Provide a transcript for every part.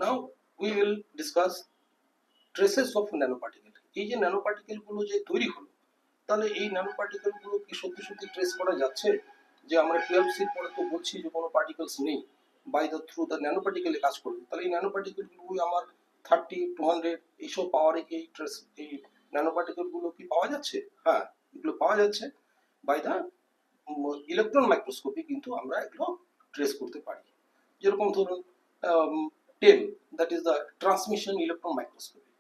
Now we will discuss traces of nanoparticle. এই যে nanoparticle গুলো যে তৈরি হলো, তাহলে এই ন্যানোপার্টিকেল গুলো কি সত্যি সত্যি ট্রেস করা যাচ্ছে? যে আমরা 12 সির পরে তো বলছি যে কোনো পার্টিকেলস নেই, বাই দ্য থ্রু দ্য ন্যানোপার্টিকেলে কাজ করবে, তাহলে এই ন্যানোপার্টিকেল গুলো আমার 30, 200 এইসব পাওয়ারে এই ট্রেস এই ন্যানোপার্টিকেল গুলো কি পাওয়া যাচ্ছে? হ্যাঁ, এগুলো পাওয়া যাচ্ছে বাই দ্য ইলেকট্রন মাইক্রোস্কোপি, কিন্তু আমরা এগুলো ট্রেস করতে পারি। যেরকম ধরুন 10, that is the transmission electron microscopy.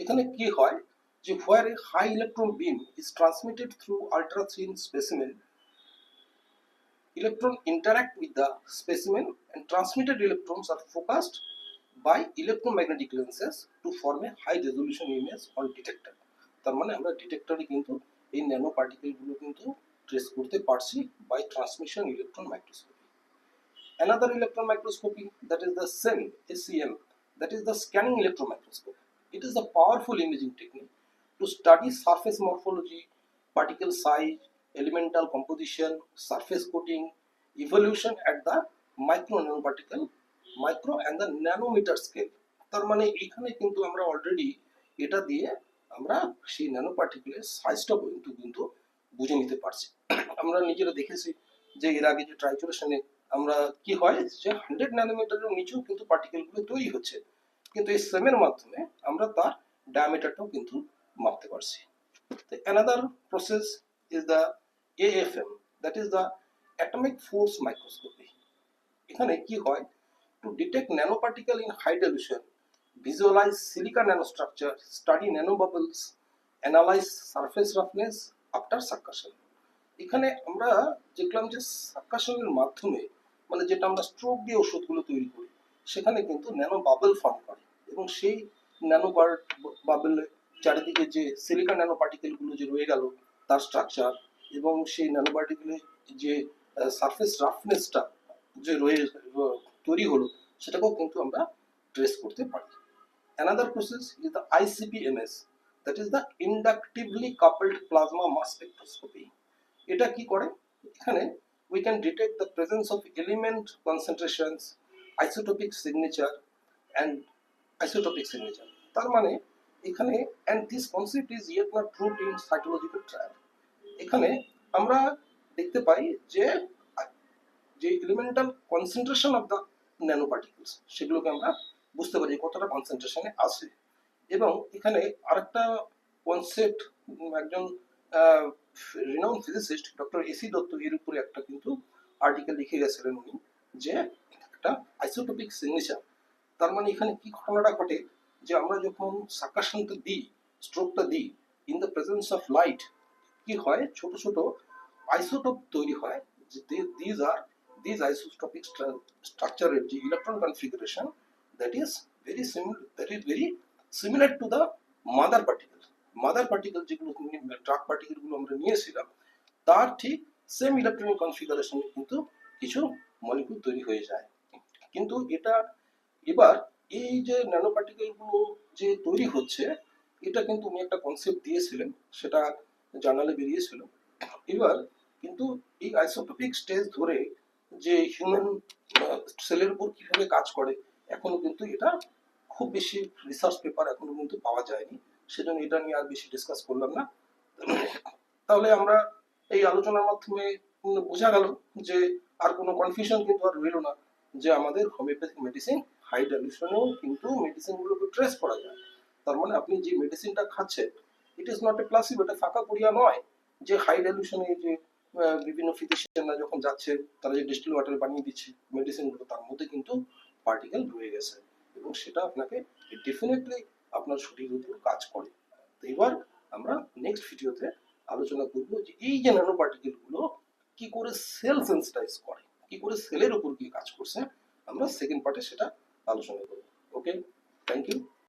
এখানে কি হয় যে where a high electron beam is transmitted through ultra thin specimen, electron interact with the specimen and transmitted electrons are focused by electromagnetic lenses to form a high resolution image on detector. তার মানে আমরা ডিটেক্টরে কিন্তু এই nano particle গুলো কিন্তু trace করতে পারছি by transmission electron microscopy. Another electron microscopy, that is the SEM, that is the scanning electron microscope. It is a powerful imaging technique to study surface morphology, particle size, elemental composition, surface coating, evolution at the micro nanoparticle, micro and the nanometer scale. তার মানে এখানে কিন্তু আমরা already এটা দিয়ে আমরা সেই nano পার্টিকেলের সাইজটা কিন্তু বুঝে নিতে পারছি। আমরা নিজেরা দেখেছি যে এর আগে যে ট্রাইচুরেশনে আমরা কি হয় যে 100 ন্যানোমিটারের নিচেও কিন্তু পার্টিকেলগুলো তৈরি হচ্ছে, কিন্তু এই সেমের মাধ্যমে আমরা তার ডায়ামিটারটাও কিন্তু মাপতে পারছি। তো another process is the AFM, that is the atomic force microscopy. এখানে কি হয়, to detect nanoparticle in high dilution, visualize silica nanostructure, study nanobubbles, analyze surface roughness after succussion. এখানে আমরা দেখলাম যে সাকাশনের মাধ্যমে, মানে যেটা আমরা স্ট্রোক দিয়ে ওষুধগুলো তৈরি করি, সেখানে কিন্তু ন্যানো বাবল ফর্ম করে, এবং সেই ন্যানো বাবলের চারিদিকে যে সিলিকা ন্যানো পার্টিকেলগুলো যে রয়ে গেল তার স্ট্রাকচার, এবং সেই ন্যানো পার্টিকেলের যে সারফেস রাফনেসটা যে তৈরি হলো, সেটাকেও কিন্তু আমরা ট্রেস করতে পারি। Another process is the ICP-MS, that is the inductively coupled plasma mass spectroscopy. এটা কি করে, এখানে we can detect the presence of element concentrations, isotopic signature and isotopic signature. তার মানে এখানে, and this concept is yet not proved in cytological trial. এখানে আমরা দেখতে পাই যে যে elemental concentration of the nano particles, সেগুলোকে আমরা বুঝতে পারি কতটা কনসেন্ট্রেশনে আছে। এবং এখানে আরেকটা কনসেপ্ট, একজন renowned physicist doctor AC Dutta এর উপরে একটা কিন্তু আর্টিকেল লিখে গেছিলেন উনি, যে একটা আইসোটোপিক সিগনেচার। তার মানে এখানে কি ঘটনাটা ঘটে, যে আমরা যখন সাকাশনটা দিই, স্ট্রোকটা দিই, in the presence of light কি হয়, ছোট ছোট আইসোটোপ তৈরি হয়। These isotopic structure যে electron configuration, that is very similar to the mother particle যেগুলো ড্রাগ পার্টিকেল গুলো আমরা নিয়েছিলাম, তার ঠিক সেম ইলেকট্রনিক কনফিগারেশনে কিন্তু কিছু মলিকিউল তৈরি হয়ে যায়। কিন্তু এটা এবার এই যে ন্যানো পার্টিকেল গুলো যে তৈরি হচ্ছে, এটা কিন্তু উনি একটা কনসেপ্ট দিয়েছিলেন, সেটা জার্নালে বেরিয়েছিল। এবার কিন্তু এই আইসোটোপিক স্টেজ ধরে যে হিউম্যান সেলের উপর কিভাবে কাজ করে, এখনো কিন্তু এটা খুব বেশি রিসার্চ পেপার এখনো কিন্তু পাওয়া যায়নি, সেজন্য এটা নিয়ে আর বেশি ডিসকাস করলাম না। তাহলে আমরা এই আলোচনার মাধ্যমে বোঝা গেল যে আর কোনো কনফিউশন কিন্তু আর রইল না, যে আমাদের হোমিওপ্যাথিক মেডিসিন হাই ডাইলিউশনেও কিন্তু মেডিসিনগুলোকে ট্রেস করা যায়। তার মানে আপনি যে মেডিসিনটা খাচ্ছেন, it is not a placebo, এটা ফাঁকা পড়িয়া নয় যে হাই ডাইলিউশনে যে বিভিন্ন ফিজিশিয়ানরা যখন যাচ্ছে, তারা যে ডিস্টিল ওয়াটার বানিয়ে দিচ্ছে মেডিসিনগুলো, তার মধ্যে কিন্তু পার্টিকেল রয়ে গেছে, এবং সেটা আপনাকে ডেফিনেটলি আপনার শরীরের উপর কাজ করে। তো এবার আমরা নেক্সট ভিডিওতে আলোচনা করব যে এই যে ন্যানো পার্টিকেল গুলো কি করে সেল সেন্সিটাইজ করে, কি করে সেলের উপর কি কাজ করছে, আমরা সেকেন্ড পার্টে সেটা আলোচনা করব। ওকে, থ্যাংক ইউ।